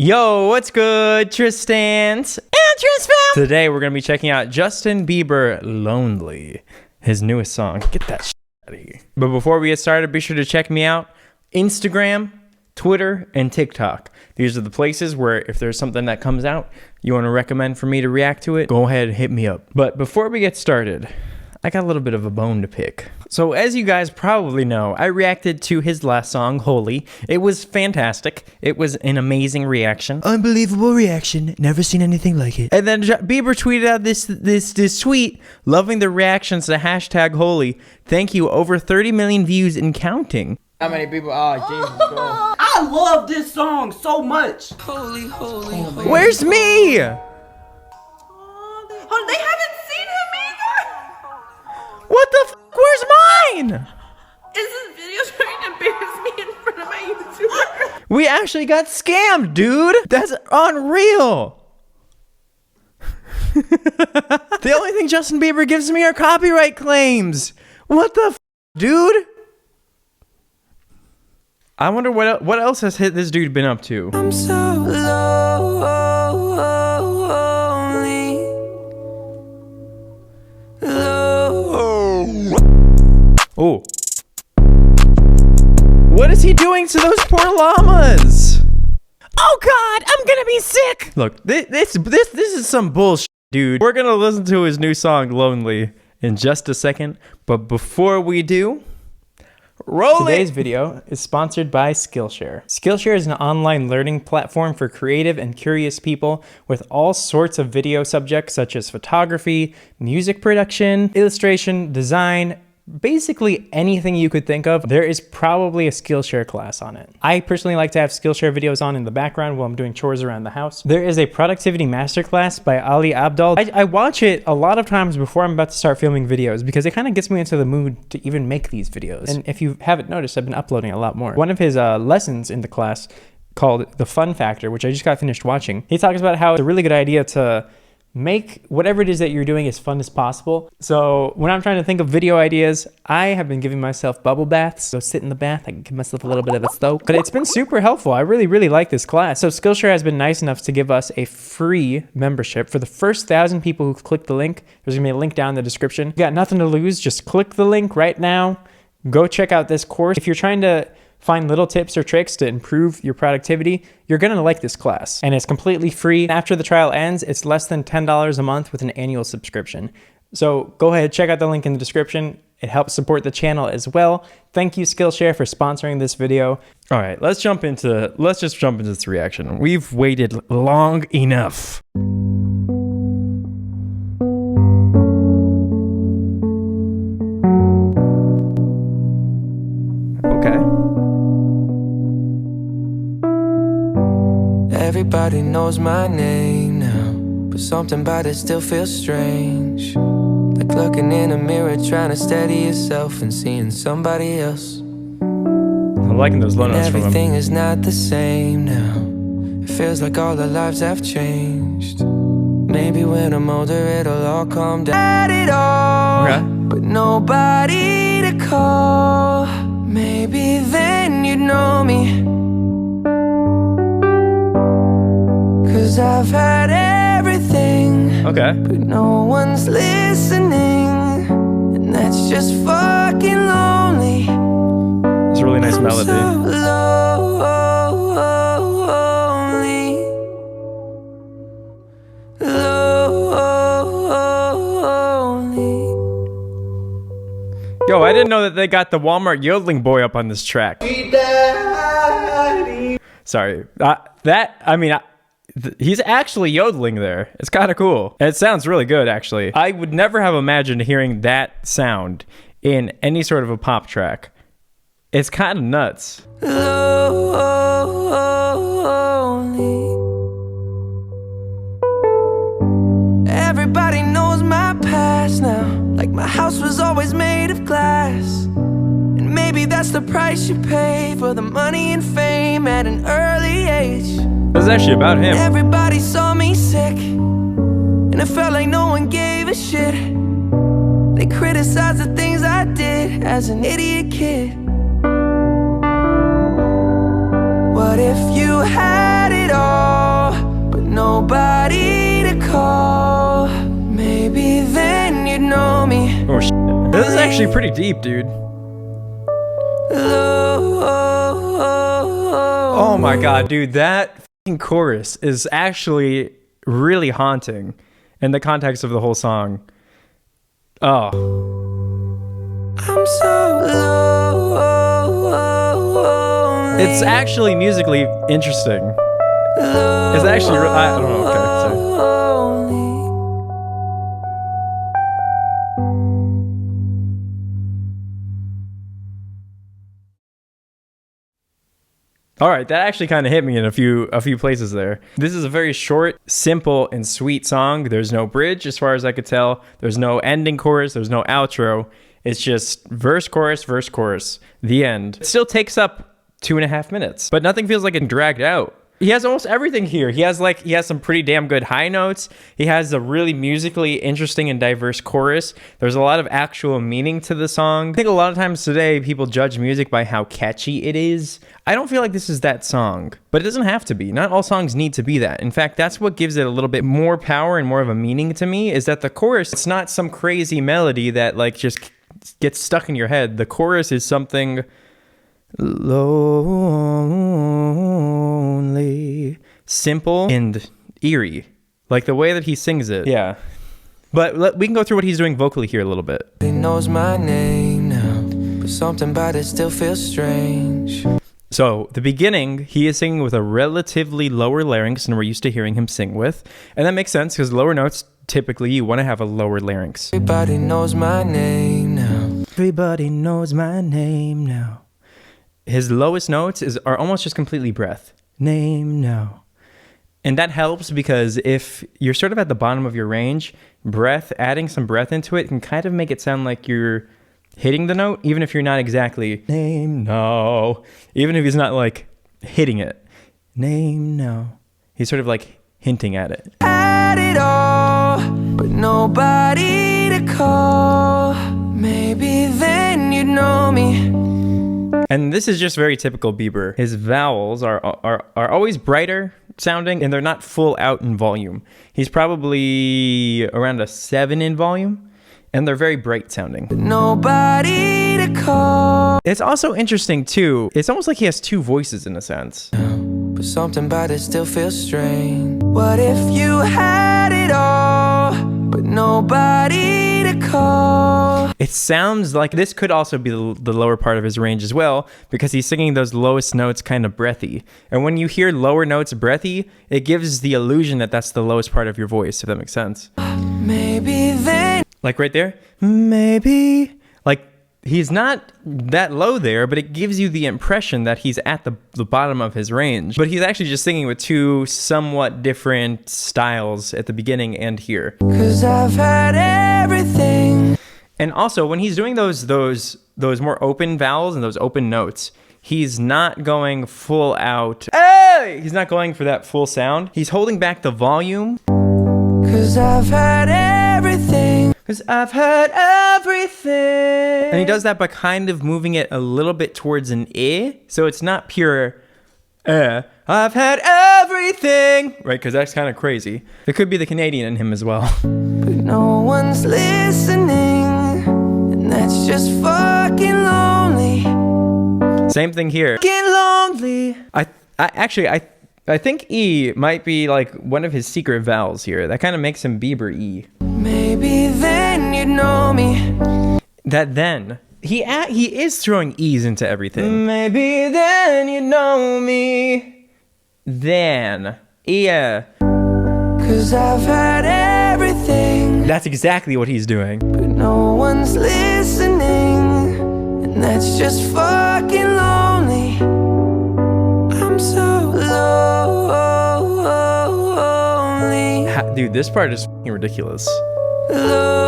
Yo, what's good, Tristans and Tristan? Today we're gonna be checking out Justin Bieber, Lonely, his newest song. Get that shit out of here. But before we get started, be sure to check me out. Instagram, Twitter, and TikTok. These are the places where if there's something that comes out, you want to recommend for me to react to it, go ahead and hit me up. But before we get started, I got a little bit of a bone to pick. So as you guys probably know, I reacted to his last song, Holy. It was fantastic. It was an amazing reaction. Unbelievable reaction. Never seen anything like it. And then Bieber tweeted out this tweet, loving the reactions to hashtag Holy. Thank you. Over 30 million views and counting. How many people? Oh, Jesus, bro. I love this song so much. Holy, holy, holy. Where's me? Oh, they haven't seen him either. What the f? Where's mine? Is this video trying to embarrass me in front of my YouTuber? We actually got scammed, dude. That's unreal. The only thing Justin Bieber gives me are copyright claims. What the f, dude? I wonder what else has this dude been up to. I'm so lonely. Oh. What is he doing to those poor llamas? Oh God, I'm gonna be sick. Look, this is some bullshit, dude. We're gonna listen to his new song, Lonely, in just a second. But before we do, roll it! Today's video is sponsored by Skillshare. Skillshare is an online learning platform for creative and curious people with all sorts of video subjects such as photography, music production, illustration, design, basically anything you could think of. There is probably a Skillshare class on it. I personally like to have Skillshare videos on in the background while I'm doing chores around the house. There is a productivity masterclass by Ali Abdal. I watch it a lot of times before I'm about to start filming videos because it kind of gets me into the mood to even make these videos. And if you haven't noticed, I've been uploading a lot more. One of his lessons in the class called The Fun Factor, which I just got finished watching, he talks about how it's a really good idea to make whatever it is that you're doing as fun as possible. So when I'm trying to think of video ideas, I have been giving myself bubble baths. So sit in the bath, I can give myself a little bit of a soak. But it's been super helpful. I really like this class. So Skillshare has been nice enough to give us a free membership for the first 1,000 people who click the link. There's gonna be a link down in the description. You got nothing to lose. Just click the link right now. Go check out this course. If you're trying to find little tips or tricks to improve your productivity, you're gonna like this class. And it's completely free. After the trial ends, it's less than $10 a month with an annual subscription. So go ahead, check out the link in the description. It helps support the channel as well. Thank you, Skillshare, for sponsoring this video. All right, let's just jump into this reaction. We've waited long enough. Okay. Everybody knows my name now, but something about it still feels strange. Like looking in a mirror, trying to steady yourself and seeing somebody else. I'm liking those low notes from him. Everything is not the same now. It feels like all our lives have changed. Maybe when I'm older, it'll all calm down. At it all, okay. But nobody to call. Maybe then you'd know me. 'Cause I've had everything, Okay. but no one's listening, and that's just fucking lonely. It's a really nice melody. I'm so lonely. Lonely. Yo, I didn't know that they got the Walmart yodeling boy up on this track. Sorry. He's actually yodeling there. It's kind of cool. And it sounds really good, actually. I would never have imagined hearing that sound in any sort of a pop track. It's kind of nuts. Lonely. Everybody knows my past now. Like my house was always made of glass. And maybe that's the price you pay for the money and fame at an early age. This is actually about him. Everybody saw me sick, and it felt like no one gave a shit. They criticized the things I did as an idiot kid. What if you had it all, but nobody to call? Maybe then you'd know me. Oh shit. This is actually pretty deep, dude. Oh my god, dude, that fucking chorus is actually really haunting in the context of the whole song. Oh. I'm so lonely. It's actually musically interesting. It's actually, I don't know, okay, sorry. All right, that actually kind of hit me in a few places there. This is a very short, simple, and sweet song. There's no bridge as far as I could tell. There's no ending chorus. There's no outro. It's just verse, chorus, the end. It still takes up 2.5 minutes, but nothing feels like it dragged out. He has almost everything here. He has some pretty damn good high notes. He has a really musically interesting and diverse chorus. There's a lot of actual meaning to the song. I think a lot of times today people judge music by how catchy it is. I don't feel like this is that song, but it doesn't have to be. Not all songs need to be that. In fact, that's what gives it a little bit more power and more of a meaning to me, is that the chorus, it's not some crazy melody that like just gets stuck in your head. The chorus is something lonely, simple, and eerie, like the way that he sings it. Yeah, but we can go through what he's doing vocally here a little bit. He knows my name now, but something about it still feels strange. So the beginning, he is singing with a relatively lower larynx than we're used to hearing him sing with, and that makes sense because lower notes, typically you want to have a lower larynx. Everybody knows my name now. Everybody knows my name now. His lowest notes are almost just completely breath. Name now. And that helps because if you're sort of at the bottom of your range, adding some breath into it can kind of make it sound like you're hitting the note, even if you're not exactly name no. Even if he's not like hitting it. Name no. He's sort of like hinting at it. Had it all, but nobody to call. Maybe then you'd know me. And this is just very typical Bieber. His vowels are always brighter sounding, and they're not full out in volume. He's probably around a 7 in volume, and they're very bright sounding. Nobody to call. It's also interesting too. It's almost like he has two voices in a sense. But something about it still feels strange. What if you had it all, but nobody to call? It sounds like this could also be the lower part of his range as well, because he's singing those lowest notes kind of breathy. And when you hear lower notes breathy, it gives the illusion that that's the lowest part of your voice, if that makes sense. Maybe then. Like right there, maybe. Like he's not that low there, but it gives you the impression that he's at the bottom of his range. But he's actually just singing with two somewhat different styles at the beginning and here. 'Cause I've had everything. And also, when he's doing those more open vowels and those open notes, he's not going full out. Hey! He's not going for that full sound. He's holding back the volume. 'Cause I've had everything. 'Cause I've had everything. And he does that by kind of moving it a little bit towards an eh. So it's not pure I've had everything. Right, because that's kind of crazy. It could be the Canadian in him as well. But no one's listening. And that's just fucking lonely. Same thing here. Fucking lonely. I think E might be like one of his secret vowels here. That kind of makes him Bieber E. Maybe then you'd know me. That then. He is throwing E's into everything. Maybe then you know me. Then. Yeah. 'Cause I've had everything. That's exactly what he's doing. But no one's listening. And that's just fucking lonely. I'm so lonely. Dude, this part is fucking ridiculous. Lonely.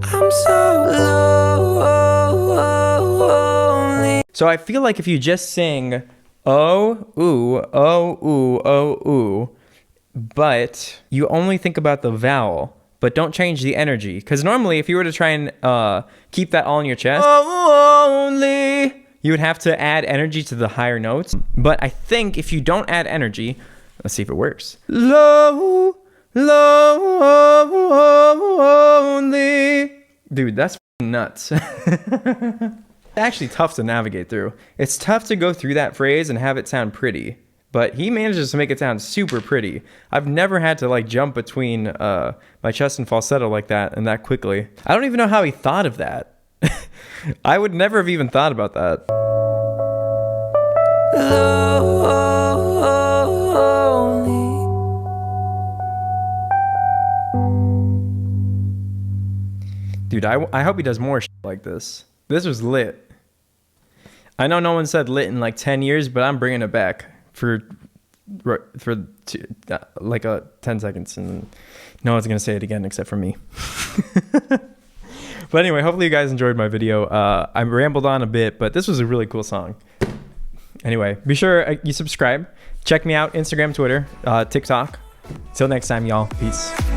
I'm so lonely. So I feel like if you just sing oh, ooh, oh, ooh, oh, ooh, but you only think about the vowel, but don't change the energy. Because normally, if you were to try and keep that all in your chest, only, you would have to add energy to the higher notes. But I think if you don't add energy, let's see if it works. Low, lonely. Dude, that's nuts. It's actually tough to navigate through. It's tough to go through that phrase and have it sound pretty. But he manages to make it sound super pretty. I've never had to like jump between my chest and falsetto like that and that quickly. I don't even know how he thought of that. I would never have even thought about that. Dude, I hope he does more shit like this. This was lit. I know no one said lit in like 10 years, but I'm bringing it back for like 10 seconds, and no one's gonna say it again except for me. But anyway, hopefully you guys enjoyed my video. I rambled on a bit, but this was a really cool song. Anyway, be sure you subscribe. Check me out, Instagram, Twitter, TikTok. Till next time, y'all. Peace.